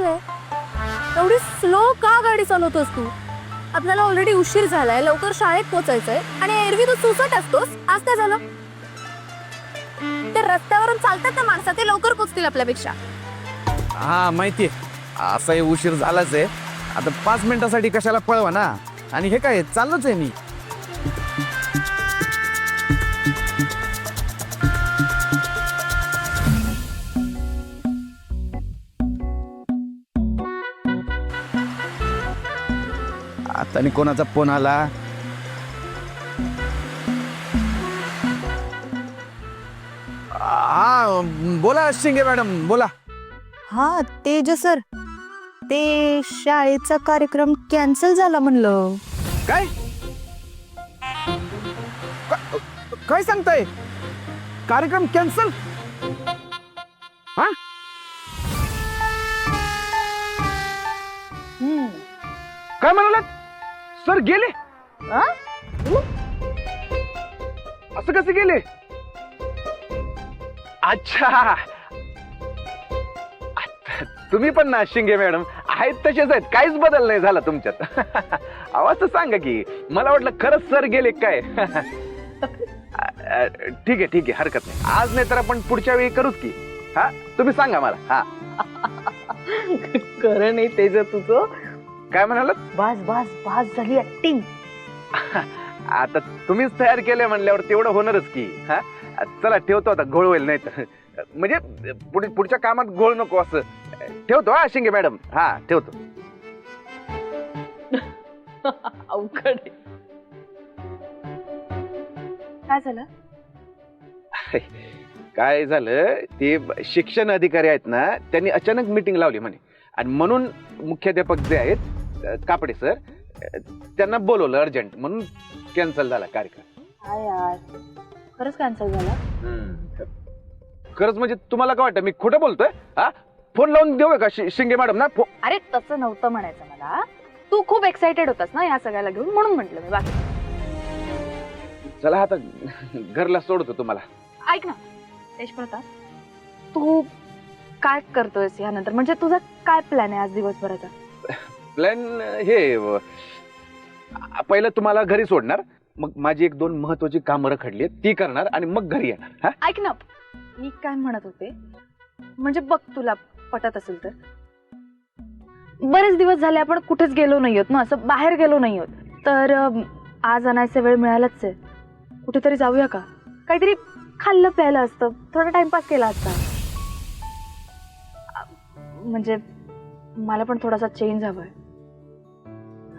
झालंय? एवढी स्लो का गाडी चालवतोस तू? आपल्याला ऑलरेडी उशीर झालाय, लवकर शाळेत पोहोचायचंय आणि एरवी तू सुसट असतोस. आज काय झालं? ते रस्त्यावरून चालतात ना माणसं, ते लवकर पोहोचतील आपल्यापेक्षा. हा माहितीये, असाही उशीर झालाच आहे. आता 5 मिनिटासाठी कशाला पळवा ना. आणि हे काय चाललोच आहे मी. आता आणि कोणाचा फोन आला? हा बोला शिंगे मॅडम, बोला. हा तेज सर, ते शाळेचा कार्यक्रम कॅन्सल झाला म्हणलं. काय काय सांगताय? कार्यक्रम कॅन्सल? हा काय म्हणालात? सर गेले? असं कसं गेले? अच्छा, तुम्ही पण ना शिंगे मॅडम आहेत तसेच आहेत, काहीच बदल नाही झाला तुमच्यात. आवाज तर सांगा की, मला वाटलं खरंच सर गेले काय. ठीक आहे हरकत नाही. आज नाही तर आपण पुढच्या वेळी करूच की. हा तुम्ही सांगा मला. हा खरं नाही तेज तुझं. काय म्हणालात? बास झाली ऍक्टिंग. आता तुम्हीच तयार केलंय म्हणल्यावर तेवढं होणारच की. हा चला ठेवतो, आता घोळ होईल नाही तर. म्हणजे पुढच्या कामात घोळ नको असं. ठेवतो हा शिंगे मॅडम. हा ठेवतो. अवघड. काय झालं? काय झालं, ते शिक्षण अधिकारी आहेत ना, त्यांनी अचानक मीटिंग लावली म्हणे. आणि म्हणून मुख्याध्यापक जे आहेत कापडे सर, त्यांना बोलवलं अर्जंट, म्हणून कॅन्सल झाला कार्यक्रम. काय यार, खरंच कॅन्सल झाला? खरंच म्हणजे तुम्हाला काय वाटतं मी खोटं बोलतोय? हा फोन लावून देऊ का शिंगे मॅडम ना? अरे तसं नव्हतं म्हणायचं मला. तू खूप एक्साइटेड होतास ना या सगळ्याला घेऊन, म्हणून म्हटलं मी. बाकी चला आता घरला सोडतो तुम्हाला. ऐक ना तेजप्रताप, तू काय करतोयस यानंतर? म्हणजे तुझा काय प्लॅन आहे आज दिवसभराचा? प्लॅन हे, पहिलं तुम्हाला घरी सोडणार, मग माझी 1-2 महत्वाची कामं रखडली आहेत ती करणार आणि मग घरी येणार. हा ऐक ना, मी काय म्हणत होते, म्हणजे बघ तुला पटत असेल तर, बरेच दिवस झाले आपण कुठेच गेलो नाही आहोत ना, असं बाहेर गेलो नाही आहोत. तर आज आणायचा वेळ मिळालाच आहे, कुठेतरी जाऊया का? काहीतरी खाल्लं प्यायला असतं, थोडा टाइमपास केला असता. म्हणजे मला पण थोडासा चेंज हवाय.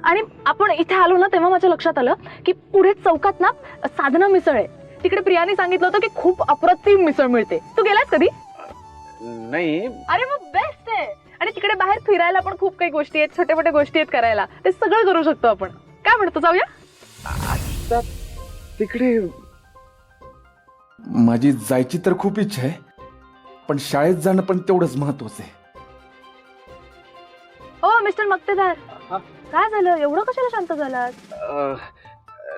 आणि आपण इथे आलो ना तेव्हा माझ्या लक्षात आलं की पुढे चौकात ना साधना मिसळ आहे. तिकडे प्रियाने सांगितलं होतं की खूप अप्रतिम मिसळ मिळते. तू गेलास कधी? नाही. अरे मग बेस्ट आहे. आणि तिकडे बाहेर फिरायला पण खूप काही गोष्टी आहेत, छोट्या मोठ्या गोष्टी आहेत करायला. ते सगळं करू शकतो आपण. काय म्हणतो, जाऊया? आता तिकडे माझी जायची तर खूप इच्छा आहे, पण शाळेत जाणं पण तेवढंच महत्वाचं आहे. हो मिस्टर मक्तेदार, काय झालं? एवढं कशाला शांत झालात?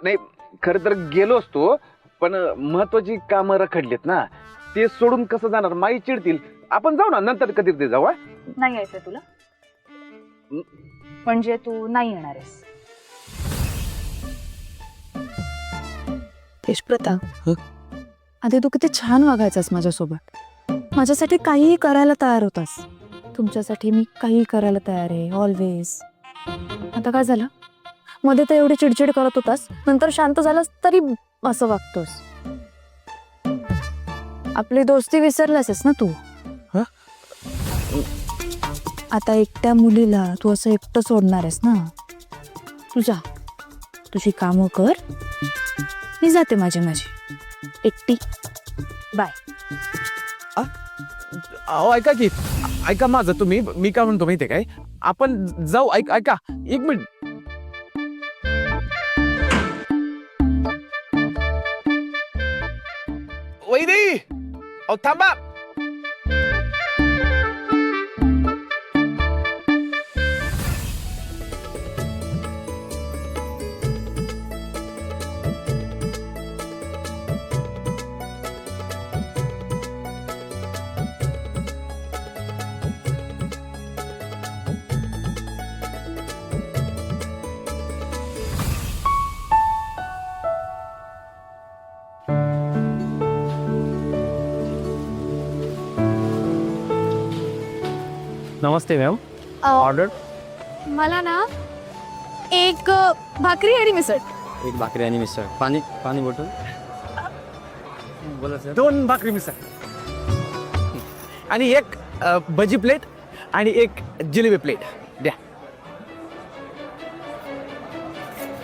नाही, खरं तर गेलो असतो, पण महत्वाची कामं रखडलीत ना, ते सोडून कसं जाणार? माई चिडतील. आपण जाऊ ना नंतर कधी ते जाऊ. नाही यायचंय तुला? म्हणजे तू नाही येणार आहेस? तेजप्रताप, आधी तू किती छान वागायचास माझ्यासोबत. माझ्यासाठी काहीही करायला तयार होतास. तुमच्यासाठी मी काहीही करायला तयार आहे, ऑलवेज. आता काय झालं? मध्ये तर एवढी चिडचिड करत होतास, नंतर शांत झालास तरी असं वागतोस. आपली दोस्ती विसरलास ना तू? आता एकट्या मुलीला तू असं एकटं सोडणार आहेस ना? तू जा, तुझी कामं कर, मी जाते माझी एकटी. बाय. अहो ऐका की, ऐका माझं तुम्ही. मी काय म्हणतो माहितीये काय, आपण जाऊ. ऐका 1 मिनिट. वैदी, अहो थांबा. नमस्ते मॅम अ, ऑर्डर मला ना एक भाकरी आणि मिसळ. एक भाकरी आणि मिसळ पाणी पाणी बॉटल बोला सर 2 भाकरी मिसळ आणि एक भजी प्लेट आणि एक जिलेबी प्लेट द्या.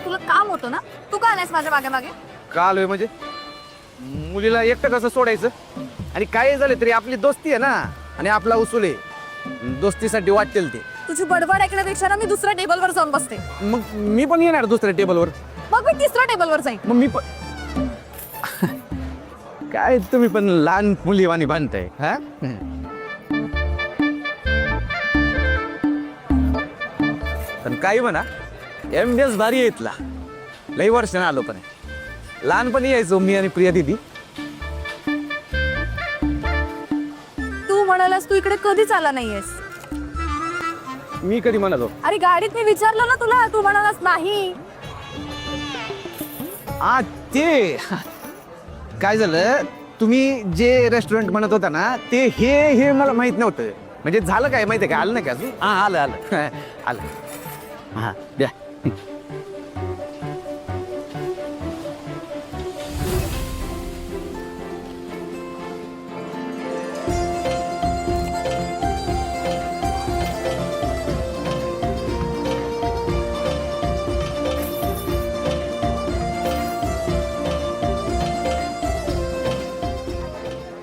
तुला काम होतं ना, तू का आलायस माझ्या मागे मागे? का आलोय म्हणजे मुलीला एकटं कसं सोडायचं आणि काय झालं तरी आपली दोस्ती आहे ना आणि आपला उसूल आहे दोस्तीसाठी वाटेल ते. तुझी बडबड ऐकण्यापेक्षा ना मी दुसऱ्या टेबलवर जाऊन बसते. मग मी पण येणार दुसऱ्या टेबलवर. मग मी तिसऱ्या टेबलवर जाईन. मग मी पण काय तुम्ही पण लहान मुलीवानी बांधताय हा. पण काही म्हणा MBS भारी आहे इथला. लई वर्षाने आलो पण लहानपणी यायचो मी आणि प्रिया दिदी. तू म्हणालास तू इकडे कधीच आला नाहीयेस. मी कधी म्हणालो अरे गाडीत मी विचारलं ना तुला, तू म्हणालास नाही. आ ते काय झालं तुम्ही जे रेस्टॉरंट म्हणत होता ना ते हे मला माहित नव्हतं. म्हणजे झालं काय माहिती का आलं नाही का अजून. हा आलं आलं आलं. हा द्या.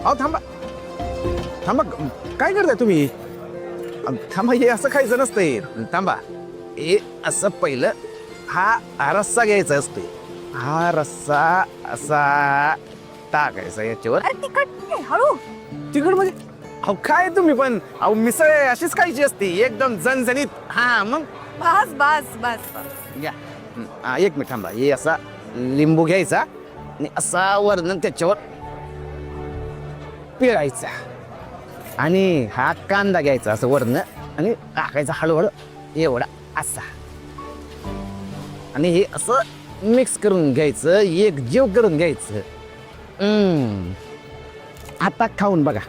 अहो थांबा थांबा काय करताय तुम्ही. थांबा हे असं खायचं नसतंय. थांबा हे असं पहिलं हा रस्सा घ्यायचा असतोय. हा रस्सा असा टाकायचा याच्यावर. अरे तिखट नाही, हळू. तिकड म्हणजे अहो काय तुम्ही पण अहो मिसळ अशीच खायची असते एकदम झणझणीत. हा मग बस बस बस बस. घ्या. हा एक मिनिट थांबा हे असा लिंबू घ्यायचा आणि असा वरण त्याच्यावर पिळायचा आणि हा कांदा घ्यायचा असं वरण आणि टाकायचा हळूहळू एवढा असा आणि हे असं मिक्स करून घ्यायचं एक जीव करून घ्यायचं. आता खाऊन बघा.